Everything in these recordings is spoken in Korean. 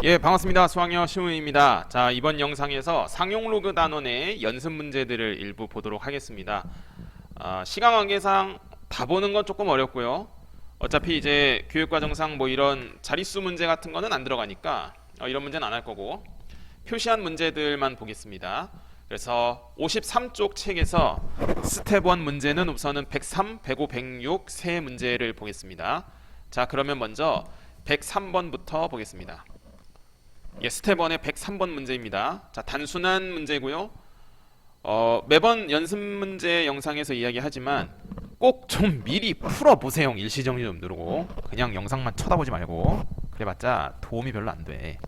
예, 반갑습니다. 수학여 시우입니다. 자, 이번 영상에서 상용 로그 단원의 연습 문제들을 일부 보도록 하겠습니다. 시간 관계상 다 보는 건 조금 어렵고요. 어차피 이제 교육과정상 뭐 이런 자릿수 문제 같은 거는 안 들어가니까 이런 문제는 안 할 거고 표시한 문제들만 보겠습니다. 그래서 53쪽 책에서 스텝 1 문제는 우선은 103, 105, 106 세 문제를 보겠습니다. 자, 그러면 먼저 103번부터 보겠습니다. 예, 스텝 1의 103번 문제입니다. 자, 단순한 문제고요. 매번 연습 문제 영상에서 이야기하지만 꼭 좀 미리 풀어보세요. 일시정지 좀 누르고 그냥 영상만 쳐다보지 말고 그래봤자 도움이 별로 안 돼.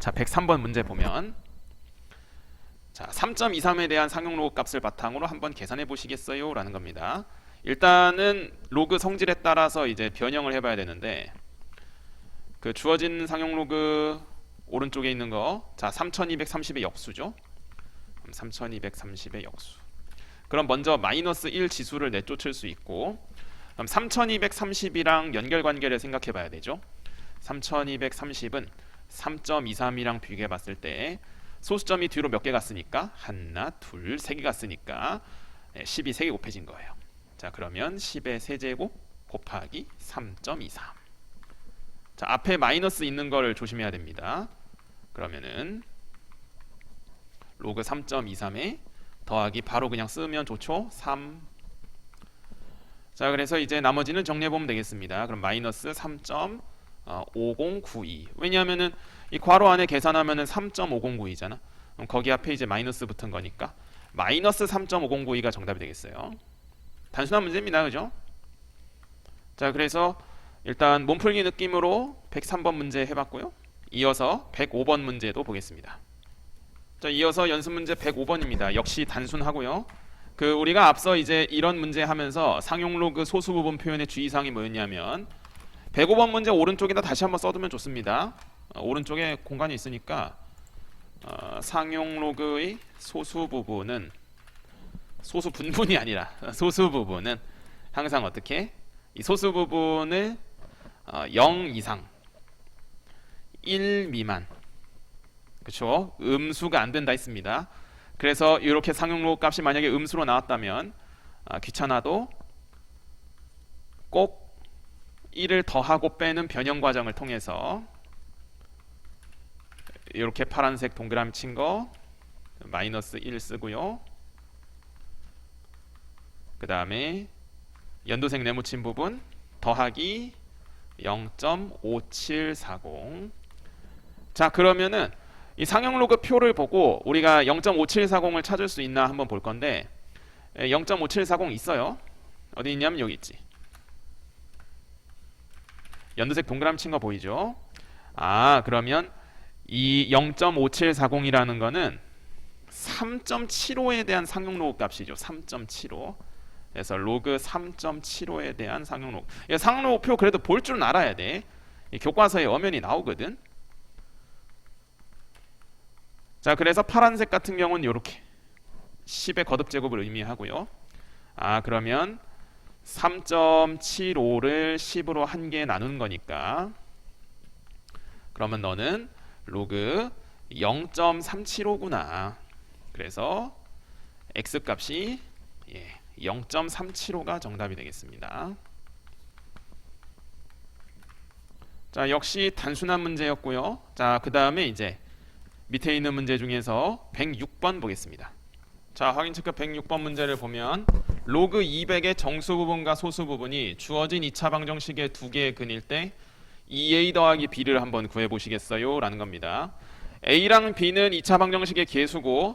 자, 103번 문제 보면 자, 3.23에 대한 상용 로그 값을 바탕으로 한번 계산해 보시겠어요? 라는 겁니다. 일단은 로그 성질에 따라서 이제 변형을 해봐야 되는데 그 주어진 상용 로그 오른쪽에 있는 거, 자 3230의 역수죠. 3230의 역수. 그럼 먼저 마이너스 1 지수를 내쫓을 수 있고, 그럼 3230이랑 연결관계를 생각해 봐야 되죠. 3230은 3.23이랑 비교해 봤을 때 소수점이 뒤로 몇 개 갔으니까 하나, 둘, 세 개 갔으니까 10이 3개 곱해진 거예요. 자, 그러면 10의 세제곱 곱하기 3.23. 자, 앞에 마이너스 있는 걸 조심해야 됩니다. 그러면은 로그 3.23에 더하기 바로 그냥 쓰면 좋죠. 3. 자, 그래서 이제 나머지는 정리해 보면 되겠습니다. 그럼 마이너스 3.5092. 왜냐하면은 이 괄호 안에 계산하면은 3.5092잖아. 그럼 거기 앞에 이제 마이너스 붙은 거니까 마이너스 3.5092가 정답이 되겠어요. 단순한 문제입니다, 그죠? 자, 그래서 일단 몸풀기 느낌으로 103번 문제 해봤고요. 이어서 105번 문제도 보겠습니다. 자, 이어서 연습 문제 105번입니다. 역시 단순하고요. 그 우리가 앞서 이제 이런 문제 하면서 상용 로그 소수 부분 표현의 주의사항이 뭐였냐면 105번 문제 오른쪽에다 다시 한번 써두면 좋습니다. 오른쪽에 공간이 있으니까 상용 로그의 소수 부분은 소수 분분이 아니라 소수 부분은 항상 어떻게 이 소수 부분을 0 이상 1 미만, 그렇죠? 음수가 안 된다 했습니다. 그래서 이렇게 상용 로그 값이 만약에 음수로 나왔다면 귀찮아도 꼭 1을 더하고 빼는 변형 과정을 통해서 이렇게 파란색 동그라미 친 거 마이너스 1 쓰고요. 그 다음에 연두색 네모친 부분 더하기 0.5740. 자, 그러면은 이 상용 로그 표를 보고 우리가 0.5740을 찾을 수 있나 한번 볼 건데 0.5740 있어요. 어디 있냐면 여기 있지. 연두색 동그라미 친 거 보이죠? 그러면 이 0.5740이라는 거는 3.75에 대한 상용 로그 값이죠. 3.75. 그래서 로그 3.75에 대한 상용 로그. 상용 로그 표 그래도 볼 줄 알아야 돼. 교과서에 엄연히 나오거든. 자, 그래서 파란색 같은 경우는 이렇게 10의 거듭 제곱을 의미하고요. 그러면 3.75를 10으로 한 개 나눈 거니까 그러면 너는 로그 0.375구나. 그래서 x 값이 0.375가 정답이 되겠습니다. 자, 역시 단순한 문제였고요. 자, 그 다음에 이제 밑에 있는 문제 중에서 106번 보겠습니다. 자, 확인 체크 106번 문제를 보면 로그 200의 정수 부분과 소수 부분이 주어진 2차 방정식의 두 개의 근일 때 2a 더하기 b를 한번 구해 보시겠어요? 라는 겁니다. a랑 b는 2차 방정식의 개수고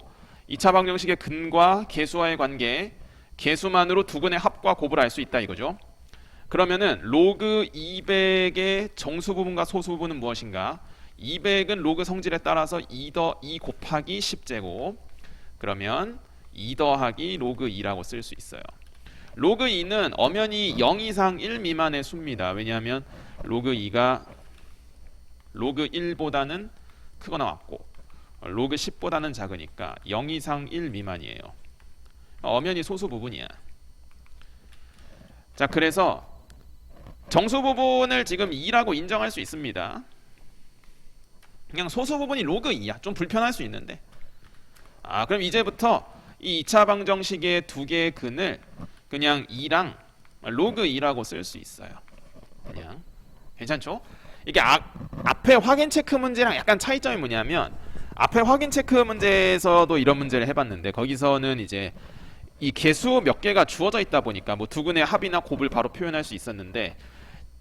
2차 방정식의 근과 개수와의 관계, 개수만으로 두 근의 합과 곱을 알 수 있다 이거죠. 그러면은 로그 200의 정수 부분과 소수 부분은 무엇인가? 200은 로그 성질에 따라서 2 곱하기 10제곱. 그러면 2 더하기 로그 2라고 쓸 수 있어요. 로그 2는 엄연히 0 이상 1 미만의 수입니다. 왜냐하면 로그 2가 로그 1보다는 크거나 같고 로그 10보다는 작으니까 0 이상 1 미만이에요. 엄연히 소수 부분이야. 자, 그래서 정수 부분을 지금 2라고 인정할 수 있습니다. 그냥 소수 부분이 로그 2야. 좀 불편할 수 있는데. 그럼 이제부터 이 2차 방정식의 두 개의 근을 그냥 2랑 로그 2라고 쓸 수 있어요. 그냥 괜찮죠? 이게 앞에 확인 체크 문제랑 약간 차이점이 뭐냐면, 앞에 확인 체크 문제에서도 이런 문제를 해봤는데 거기서는 이제 이 개수 몇 개가 주어져 있다 보니까 뭐 두근의 합이나 곱을 바로 표현할 수 있었는데,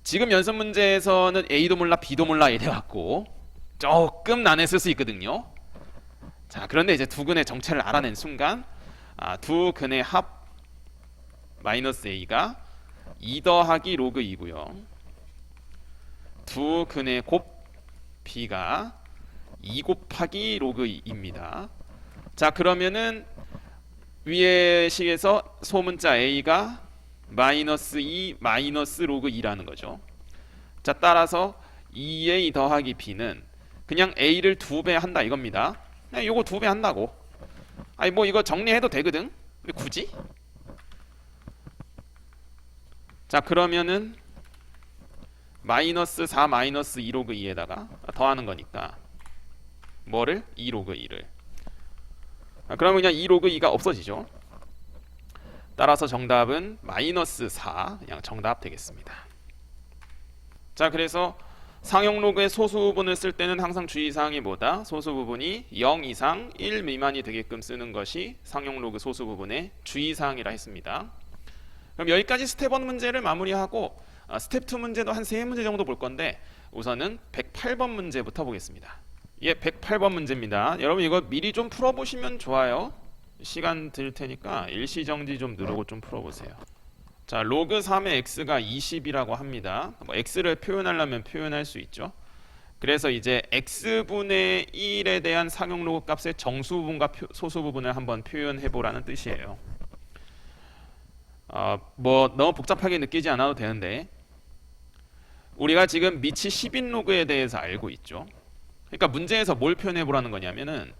지금 연습 문제에서는 A도 몰라 B도 몰라 이래갖고 조금 난해했을 수 있거든요. 자, 그런데 이제 두 근의 정체를 알아낸 순간 두 근의 합 마이너스 A가 2 더하기 로그 2고요. 두 근의 곱 B가 2 곱하기 로그 2입니다. 자, 그러면은 위의 식에서 소문자 A가 마이너스 2 마이너스 로그 2라는 거죠. 자, 따라서 2A 더하기 B는 그냥 A를 2배 한다 이겁니다. 그냥 요거 2배 한다고. 아니 뭐 이거 정리해도 되거든. 근데 굳이? 자, 그러면은 마이너스 4 마이너스 2 로그 2에다가 더하는 거니까 뭐를? 2 로그 2를. 그러면 그냥 2 로그 2가 없어지죠. 따라서 정답은 마이너스 4, 그냥 정답 되겠습니다. 자, 그래서 상용 로그의 소수 부분을 쓸 때는 항상 주의사항이 뭐다? 소수 부분이 0 이상 1 미만이 되게끔 쓰는 것이 상용 로그 소수 부분의 주의사항이라 했습니다. 그럼 여기까지 스텝 1 문제를 마무리하고 스텝 2 문제도 한 3문제 정도 볼 건데, 우선은 108번 문제부터 보겠습니다. 예, 108번 문제입니다. 여러분 이거 미리 좀 풀어보시면 좋아요. 시간 들 테니까 일시정지 좀 누르고 좀 풀어보세요. 자, 로그 3의 x가 20이라고 합니다. 뭐 x를 표현하려면 표현할 수 있죠. 그래서 이제 x분의 1에 대한 상용 로그 값의 정수 부분과 소수 부분을 한번 표현해 보라는 뜻이에요. 뭐 너무 복잡하게 느끼지 않아도 되는데, 우리가 지금 미치 10인 로그에 대해서 알고 있죠. 그러니까 문제에서 뭘 표현해 보라는 거냐면은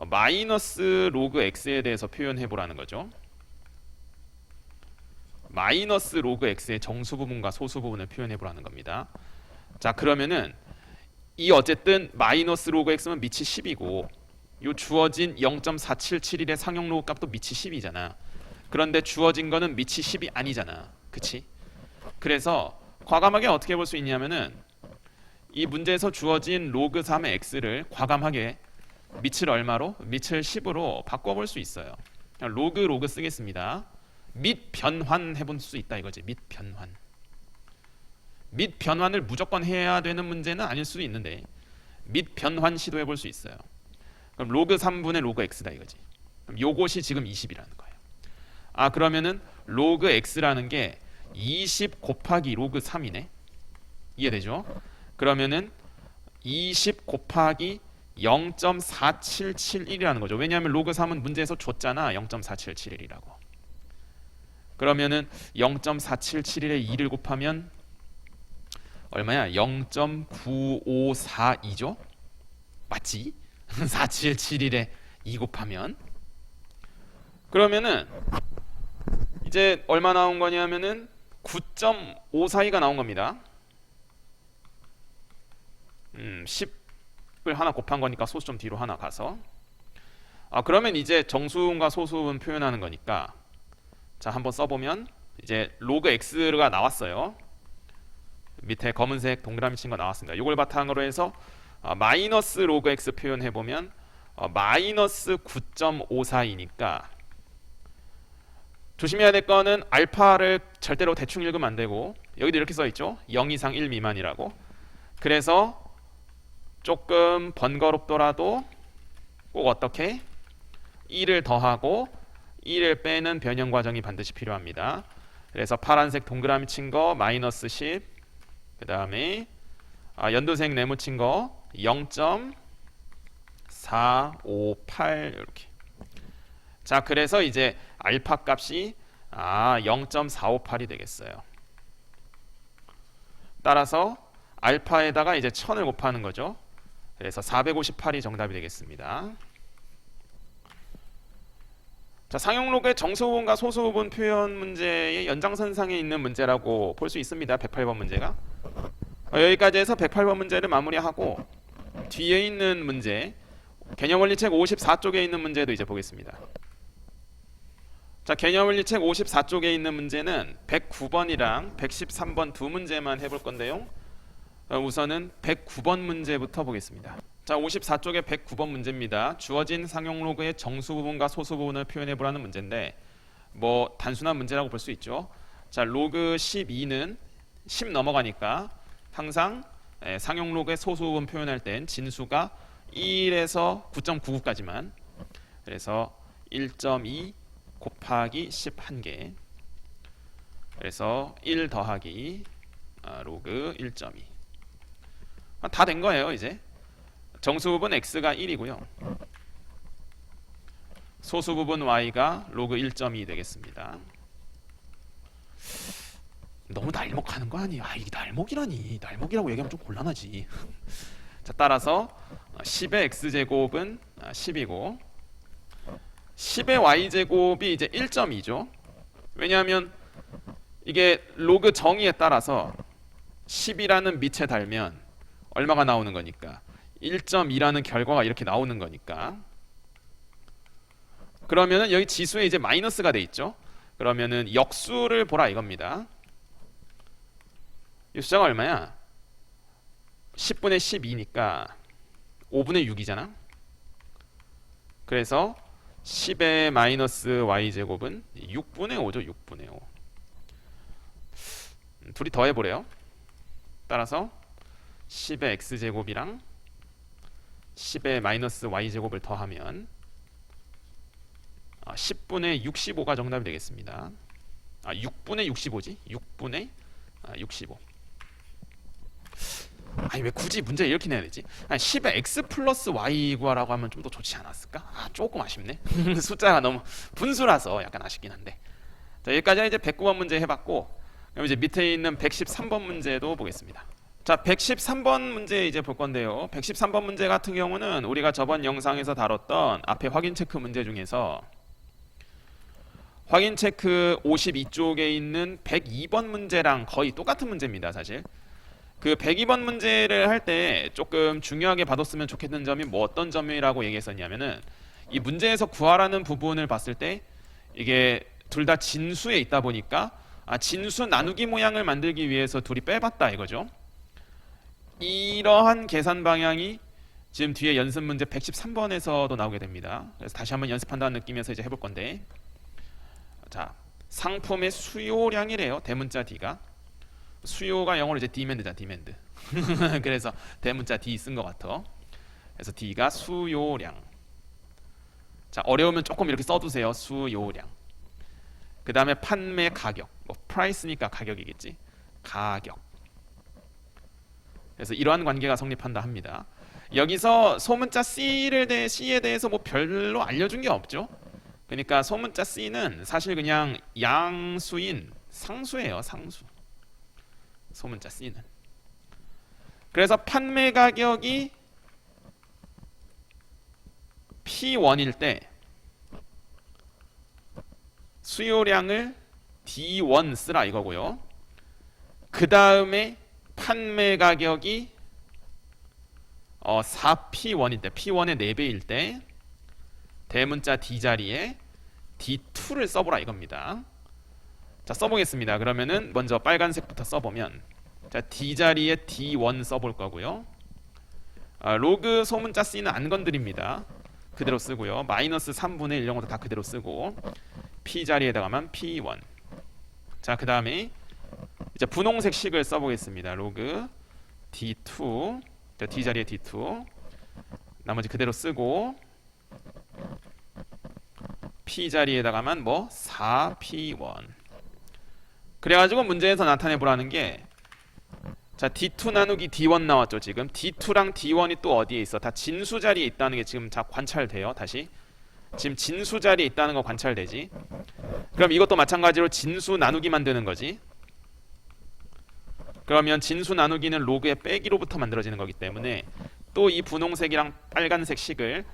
마이너스 로그 x에 대해서 표현해 보라는 거죠. 마이너스 로그 x의 정수 부분과 소수 부분을 표현해 보라는 겁니다. 자, 그러면은 이 어쨌든 마이너스 로그 x는 미치 10이고 요 주어진 0.4771의 상용 로그 값도 미치 10이잖아. 그런데 주어진 거는 미치 10이 아니잖아. 그치? 그래서 과감하게 어떻게 볼 수 있냐면은 이 문제에서 주어진 로그 3의 x를 과감하게 밑을 얼마로? 밑을 10으로 바꿔볼 수 있어요. 그냥 로그 쓰겠습니다. 밑 변환 해볼 수 있다 이거지. 밑 변환. 밑 변환을 무조건 해야 되는 문제는 아닐 수도 있는데 밑 변환 시도해 볼 수 있어요. 그럼 로그 3분의 로그 x다 이거지. 그럼 요것이 지금 20이라는 거예요. 그러면은 로그 x라는 게 20 곱하기 로그 3이네. 이해되죠? 그러면은 20 곱하기 0.4771이라는 거죠. 왜냐하면 로그 3은 문제에서 줬잖아. 0.4771이라고. 그러면은 0.4771에 2를 곱하면 얼마야? 0.9542죠? 맞지? 4771에 2 곱하면 그러면은 이제 얼마 나온 거냐면은 9.542가 나온 겁니다. 10을 하나 곱한 거니까 소수 좀 뒤로 하나 가서 그러면 이제 정수분과 소수분 표현하는 거니까 자, 한번 써보면 이제 로그 x가 나왔어요. 밑에 검은색 동그라미 친 거 나왔습니다. 이걸 바탕으로 해서 마이너스 로그 x 표현해보면 마이너스 9.542니까 조심해야 될 거는 알파를 절대로 대충 읽으면 안 되고, 여기도 이렇게 써있죠. 0 이상 1 미만이라고. 그래서 조금 번거롭더라도 꼭 어떻게 1을 더하고 1을 빼는 변형 과정이 반드시 필요합니다. 그래서 파란색 동그라미 친 거 마이너스 10, 그 다음에 연두색 네모친 거 0.458 이렇게. 자, 그래서 이제 알파 값이 0.458이 되겠어요. 따라서 알파에다가 이제 1000을 곱하는 거죠. 그래서 458이 정답이 되겠습니다. 자, 상용 로그의 정수 부분과 소수 부분 표현 문제의 연장선상에 있는 문제라고 볼 수 있습니다. 108번 문제가. 여기까지 해서 108번 문제를 마무리하고 뒤에 있는 문제 개념원리책 54쪽에 있는 문제도 이제 보겠습니다. 자, 개념원리책 54쪽에 있는 문제는 109번이랑 113번 두 문제만 해볼 건데요. 우선은 109번 문제부터 보겠습니다. 자, 54쪽의 109번 문제입니다. 주어진 상용 로그의 정수 부분과 소수 부분을 표현해 보라는 문제인데 뭐 단순한 문제라고 볼 수 있죠. 자, 로그 12는 10 넘어가니까 항상 상용 로그의 소수 부분 표현할 땐 진수가 1에서 9.99까지만, 그래서 1.2 곱하기 11개, 그래서 1 더하기 로그 1.2 다 된 거예요. 이제 정수 부분 x가 1이고요. 소수 부분 y가 로그 1.2 되겠습니다. 너무 날먹하는 거 아니야? 이게 날먹이라니. 날먹이라고 얘기하면 좀 곤란하지. 자, 따라서 10의 x제곱은 10이고 10의 y제곱이 이제 1.2죠. 왜냐하면 이게 로그 정의에 따라서 10이라는 밑에 달면 얼마가 나오는 거니까 1.2라는 결과가 이렇게 나오는 거니까. 그러면은 여기 지수에 이제 마이너스가 돼 있죠. 그러면은 역수를 보라 이겁니다. 이 숫자가 얼마야? 10분의 12니까 5분의 6이잖아. 그래서 10의 마이너스 y제곱은 6분의 5죠. 6분의 5. 둘이 더해보래요. 따라서 10의 x제곱이랑 10의 마이너스 y제곱을 더하면 10분의 65가 정답이 되겠습니다. 6분의 65지? 6분의 65. 아니 왜 굳이 문제 이렇게 내야 되지? 10의 x 플러스 y 구하라고 하면 좀 더 좋지 않았을까? 조금 아쉽네. 숫자가 너무 분수라서 약간 아쉽긴 한데. 자, 여기까지 이제 109번 문제 해봤고, 그럼 이제 밑에 있는 113번 문제도 보겠습니다. 자, 113번 문제 이제 볼 건데요. 113번 문제 같은 경우는 우리가 저번 영상에서 다뤘던 앞에 확인 체크 문제 중에서 확인 체크 52쪽에 있는 102번 문제랑 거의 똑같은 문제입니다. 사실 그 102번 문제를 할 때 조금 중요하게 봐뒀으면 좋겠는 점이 뭐 어떤 점이라고 얘기했었냐면은 이 문제에서 구하라는 부분을 봤을 때 이게 둘 다 진수에 있다 보니까 진수 나누기 모양을 만들기 위해서 둘이 빼봤다 이거죠. 이러한 계산 방향이 지금 뒤에 연습 문제 113번에서도 나오게 됩니다. 그래서 다시 한번 연습한다는 느낌에서 이제 해볼 건데, 자, 상품의 수요량이래요. 대문자 D가. 수요가 영어로 이제 디맨드잖아. 디맨드. 그래서 대문자 D 쓴 것 같아. 그래서 D가 수요량. 자, 어려우면 조금 이렇게 써두세요. 수요량. 그 다음에 판매 가격. 뭐 프라이스니까 가격이겠지. 가격. 그래서 이러한 관계가 성립한다 합니다. 여기서 소문자 C에 대해서 뭐 별로 알려준 게 없죠. 그러니까 소문자 C는 사실 그냥 양수인 상수예요. 상수. 소문자 C는. 그래서 판매 가격이 P1일 때 수요량을 D1 쓰라 이거고요. 그 다음에 판매 가격이 4P1일 때, P1의 4배일 때 대문자 D 자리에 D2를 써보라 이겁니다. 자, 써보겠습니다. 그러면은 먼저 빨간색부터 써보면, 자, D 자리에 D1 써볼 거고요. 로그 소문자 C는 안 건드립니다. 그대로 쓰고요. 마이너스 3분의 1 정도 다 그대로 쓰고 P 자리에다가만 P1. 자, 그 다음에 이제 분홍색 식을 써보겠습니다. 로그 D2, 자, D 자리에 D2, 나머지 그대로 쓰고 P 자리에다가만 뭐 4P1. 그래가지고 문제에서 나타내보라는 게, 자, D2 나누기 D1 나왔죠. 지금 D2랑 D1이 또 어디에 있어? 다 진수 자리에 있다는 게 지금 다 관찰돼요. 다시 지금 진수 자리에 있다는 거 관찰되지. 그럼 이것도 마찬가지로 진수 나누기 만드는 거지. 그러면 진수 나누기는 로그의 빼기로부터 만들어지는 거기 때문에 또 이 분홍색이랑 빨간색 식을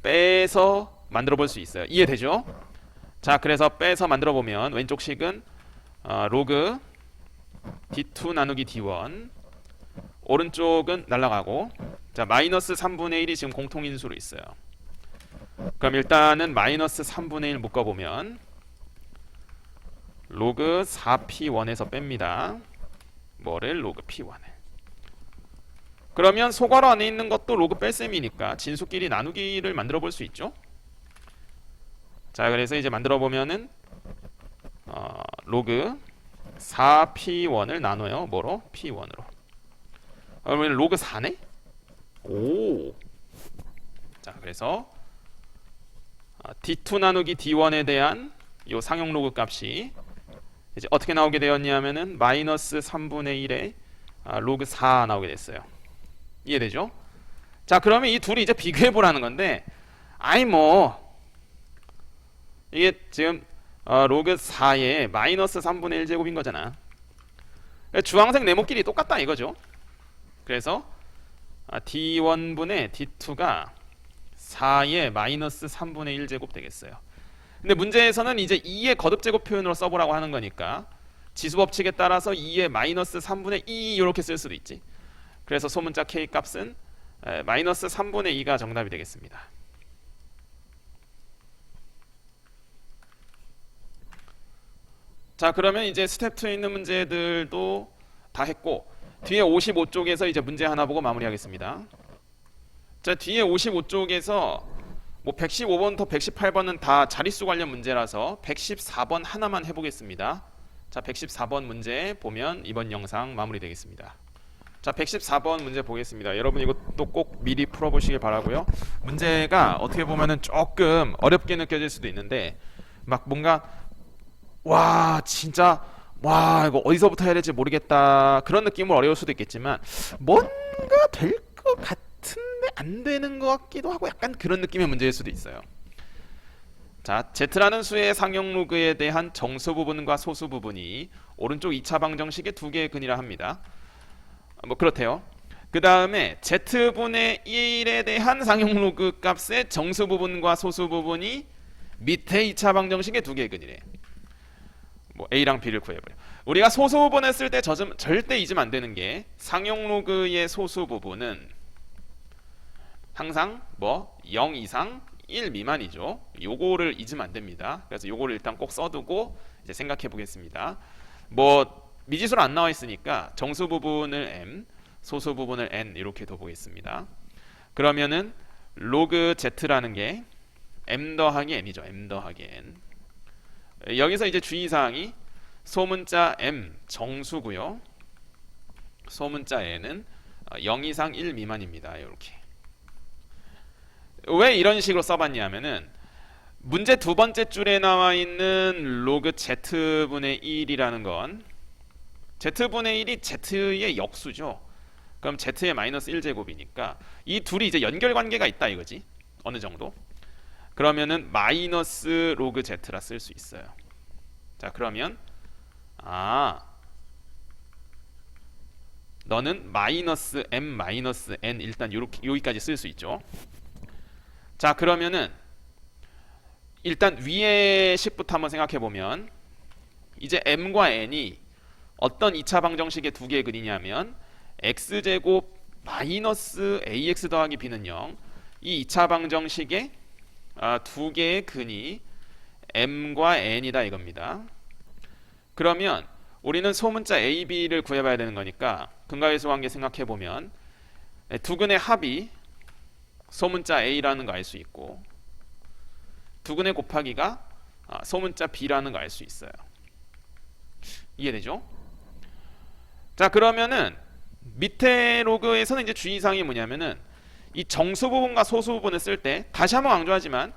빼서 만들어 볼 수 있어요. 이해되죠? 자, 그래서 빼서 만들어 보면 왼쪽 식은 로그 D2 나누기 D1, 오른쪽은 날아가고, 자 마이너스 3분의 1이 지금 공통인수로 있어요. 그럼 일단은 마이너스 3분의 1 묶어보면 로그 4p1에서 뺍니다. 뭐를? 로그 p1을. 그러면 소괄호 안에 있는 것도 로그 뺄셈이니까 진수끼리 나누기를 만들어 볼 수 있죠. 자 그래서 이제 만들어 보면은 로그 4p1을 나눠요. 뭐로? p1으로. 그러면 로그 4네? 오. 자 그래서 d2 나누기 d1에 대한 요 상용 로그 값이 이제 어떻게 나오게 되었냐면은 마이너스 3분의 1에 로그 4 나오게 됐어요. 이해되죠? 자 그러면 이 둘이 이제 비교해 보라는 건데, 아이 뭐 이게 지금 로그 4의 마이너스 3분의 1제곱인 거잖아. 주황색 네모끼리 똑같다 이거죠. 그래서 d1분의 d2가 4의 마이너스 3분의 1제곱 되겠어요. 근데 문제에서는 이제 2의 거듭제곱 표현으로 써보라고 하는 거니까 지수법칙에 따라서 2의 마이너스 3분의 2 이렇게 쓸 수도 있지. 그래서 소문자 k 값은 마이너스 3분의 2가 정답이 되겠습니다. 자 그러면 이제 스텝 2에 있는 문제들도 다 했고, 뒤에 55쪽에서 이제 문제 하나 보고 마무리하겠습니다. 자 뒤에 55쪽에서 뭐 115번부터 118번은 다 자릿수 관련 문제라서 114번 하나만 해보겠습니다. 자 114번 문제 보면 이번 영상 마무리되겠습니다. 자 114번 문제 보겠습니다. 여러분 이것도 꼭 미리 풀어보시길 바라고요. 문제가 어떻게 보면은 조금 어렵게 느껴질 수도 있는데, 막 뭔가 와 진짜 와 이거 어디서부터 해야 될지 모르겠다 그런 느낌으로 어려울 수도 있겠지만, 뭔가 될 것 같은데 안 되는 것 같기도 하고 약간 그런 느낌의 문제일 수도 있어요. 자 Z라는 수의 상용 로그에 대한 정수 부분과 소수 부분이 오른쪽 2차 방정식의 두 개의 근이라 합니다. 뭐 그렇대요. 그 다음에 Z분의 1에 대한 상용 로그 값의 정수 부분과 소수 부분이 밑에 2차 방정식의 두 개의 근이래. 뭐 A랑 B를 구해버려. 우리가 소수 부분을 쓸 때 절대 잊으면 안 되는 게, 상용 로그의 소수 부분은 항상 뭐 0 이상 1 미만이죠. 요거를 잊으면 안 됩니다. 그래서 요거를 일단 꼭 써두고 이제 생각해 보겠습니다. 뭐 미지수로 안 나와 있으니까 정수 부분을 m, 소수 부분을 n 이렇게 둬보겠습니다. 그러면은 로그 z라는 게 m 더하기 n이죠. m 더하기 n. 여기서 이제 주의사항이 소문자 m 정수고요. 소문자 n은 0 이상 1 미만입니다. 이렇게. 왜 이런 식으로 써봤냐면은 문제 두 번째 줄에 나와 있는 로그 z분의 1이라는 건 z분의 1이 z의 역수죠. 그럼 z의 마이너스 1제곱이니까 이 둘이 이제 연결관계가 있다 이거지. 어느 정도. 그러면은 마이너스 로그 z라 쓸 수 있어요. 자 그러면 너는 마이너스 m 마이너스 n 일단 요렇게 여기까지 쓸 수 있죠. 자 그러면은 일단 위의 식부터 한번 생각해 보면, 이제 m과 n이 어떤 2차 방정식의 두 개의 근이냐면 x제곱 마이너스 ax 더하기 b는 0, 이 2차 방정식의 두 개의 근이 m과 n이다 이겁니다. 그러면 우리는 소문자 a, b를 구해봐야 되는 거니까 근과계수 관계 생각해 보면 두 근의 합이 소문자 a라는 거 알 수 있고, 두 근의 곱하기가 소문자 b라는 거 알 수 있어요. 이해되죠? 자 그러면은 밑에 로그에서는 이제 주의사항이 뭐냐면은 이 정수 부분과 소수 부분을 쓸 때 다시 한번 강조하지만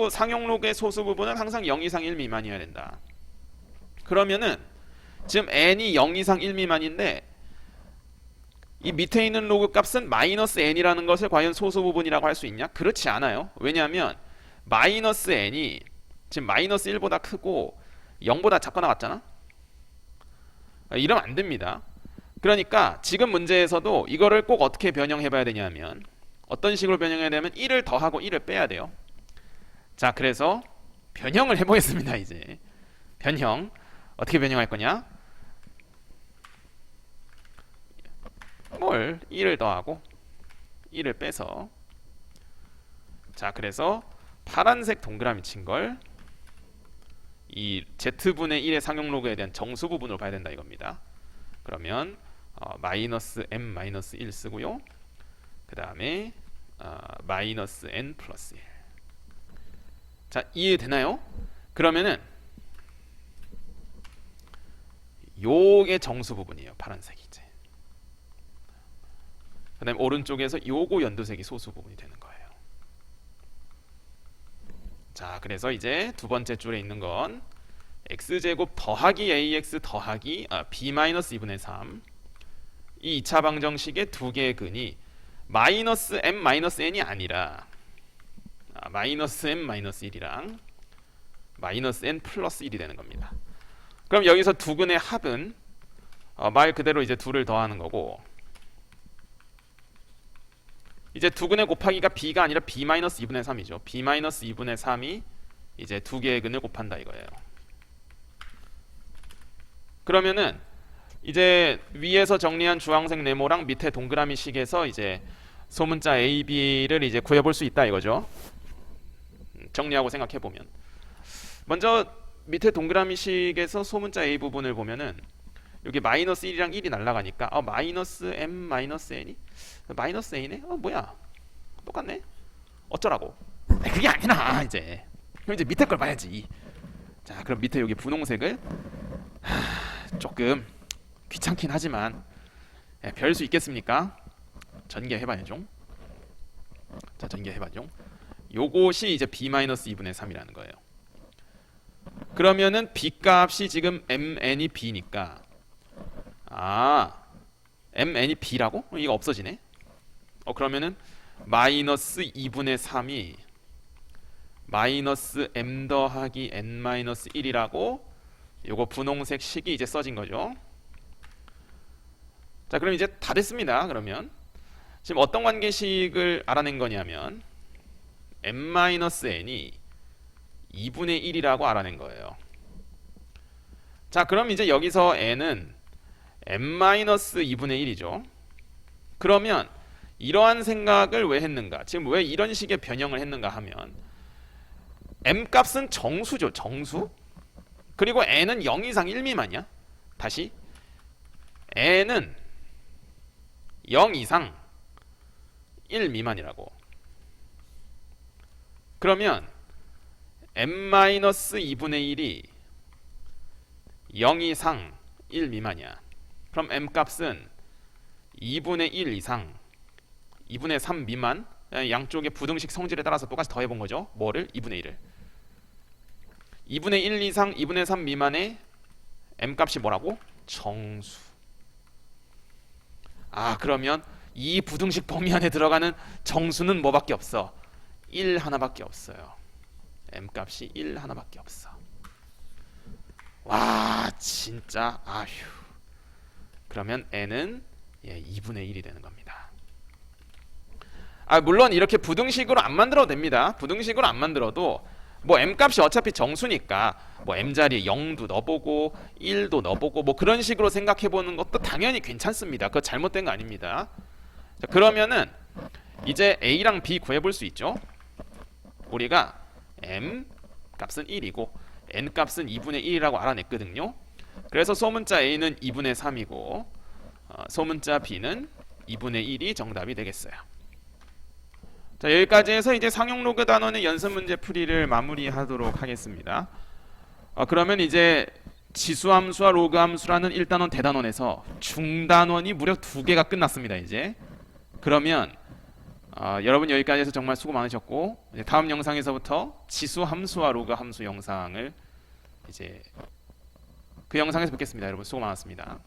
상용 로그의 소수 부분은 항상 0 이상 1 미만이어야 된다. 그러면은 지금 n이 0 이상 1 미만인데 이 밑에 있는 로그 값은 마이너스 n이라는 것을 과연 소수 부분이라고 할 수 있냐? 그렇지 않아요. 왜냐하면 마이너스 n이 지금 마이너스 1보다 크고 0보다 작거나 같잖아. 이러면 안 됩니다. 그러니까 지금 문제에서도 이거를 꼭 어떻게 변형해 봐야 되냐면, 어떤 식으로 변형해야 되냐면 1을 더하고 1을 빼야 돼요. 자 그래서 변형을 해보겠습니다. 이제 변형 어떻게 변형할 거냐? 뭘 1을 더하고 1을 빼서, 자 그래서 파란색 동그라미 친 걸 이 z분의 1의 상용 로그에 대한 정수 부분으로 봐야 된다 이겁니다. 그러면 마이너스 m 마이너스 1 쓰고요. 그 다음에 마이너스 n 플러스 1. 자 이해되나요? 그러면은 요게 정수 부분이에요. 파란색이 이제. 그 다음에 오른쪽에서 요거 연두색이 소수 부분이 되는 거예요. 자 그래서 이제 두 번째 줄에 있는 건 x제곱 더하기 ax 더하기 b 마이너스 2분의 3, 이 2차 방정식의 두 개의 근이 마이너스 m 마이너스 n이 아니라 마이너스 m 마이너스 1이랑 마이너스 n 플러스 1이 되는 겁니다. 그럼 여기서 두 근의 합은 말 그대로 이제 둘을 더하는 거고, 이제 두 근의 곱하기가 b가 아니라 b 마이너스 2분의 3이죠. b 마이너스 2분의 3이 이제 두 개의 근을 곱한다 이거예요. 그러면은 이제 위에서 정리한 주황색 네모랑 밑에 동그라미 식에서 이제 소문자 a, b를 이제 구해볼 수 있다 이거죠. 정리하고 생각해 보면, 먼저 밑에 동그라미 식에서 소문자 a 부분을 보면은 여기 마이너스 1이랑 1이 날라가니까 마이너스 m 마이너스 n이 마이너스 a네? 뭐야 똑같네? 어쩌라고? 그게 아니라 이제 그럼 이제 밑에 걸 봐야지. 자 그럼 밑에 여기 분홍색을 조금 귀찮긴 하지만 별 수 있겠습니까? 전개해봐야죠. 자 전개해봐죠. 요것이 이제 b 마이너스 2분의 3이라는 거예요. 그러면은 b 값이 지금 mn이 b니까 mn이 b라고? 이거 없어지네. 그러면은 마이너스 2분의 3이 마이너스 m 더하기 n 마이너스 1이라고 요거 분홍색 식이 이제 써진 거죠. 자 그럼 이제 다 됐습니다. 그러면 지금 어떤 관계식을 알아낸 거냐면 m 마이너스 n이 2분의 1이라고 알아낸 거예요. 자 그럼 이제 여기서 n은 m-2분의 1이죠. 그러면 이러한 생각을 왜 했는가? 지금 왜 이런 식의 변형을 했는가 하면 m 값은 정수죠. 정수. 그리고 n은 0 이상 1 미만이야. 다시 n은 0 이상 1 미만이라고. 그러면 m-2분의 1이 0 이상 1 미만이야. 그럼 m 값은 2분의 1 이상 2분의 3 미만, 양쪽의 부등식 성질에 따라서 똑같이 더해본 거죠. 뭐를? 2분의 1을 2분의 1 이상 2분의 3 미만의 m 값이 뭐라고? 정수. 그러면 이 부등식 범위 안에 들어가는 정수는 뭐밖에 없어? 1 하나밖에 없어요. m 값이 1 하나밖에 없어. 와 진짜 아휴. 그러면 n은 2분의 1이 되는 겁니다. 물론 이렇게 부등식으로 안 만들어도 됩니다. 부등식으로 안 만들어도 뭐 m 값이 어차피 정수니까 뭐 m 자리에 0도 넣어보고 1도 넣어보고 뭐 그런 식으로 생각해보는 것도 당연히 괜찮습니다. 그거 잘못된 거 아닙니다. 자, 그러면은 이제 a랑 b 구해볼 수 있죠. 우리가 m 값은 1이고 n 값은 2분의 1이라고 알아냈거든요. 그래서 소문자 a는 2분의 3이고 소문자 b는 2분의 1이 정답이 되겠어요. 자, 여기까지 해서 이제 상용 로그 단원의 연습 문제 풀이를 마무리하도록 하겠습니다. 그러면 이제 지수함수와 로그함수라는 1단원 대단원에서 중단원이 무려 2개가 끝났습니다. 이제 그러면 여러분 여기까지 해서 정말 수고 많으셨고, 이제 다음 영상에서부터 지수함수와 로그함수 영상을 이제 그 영상에서 뵙겠습니다. 여러분 수고 많았습니다.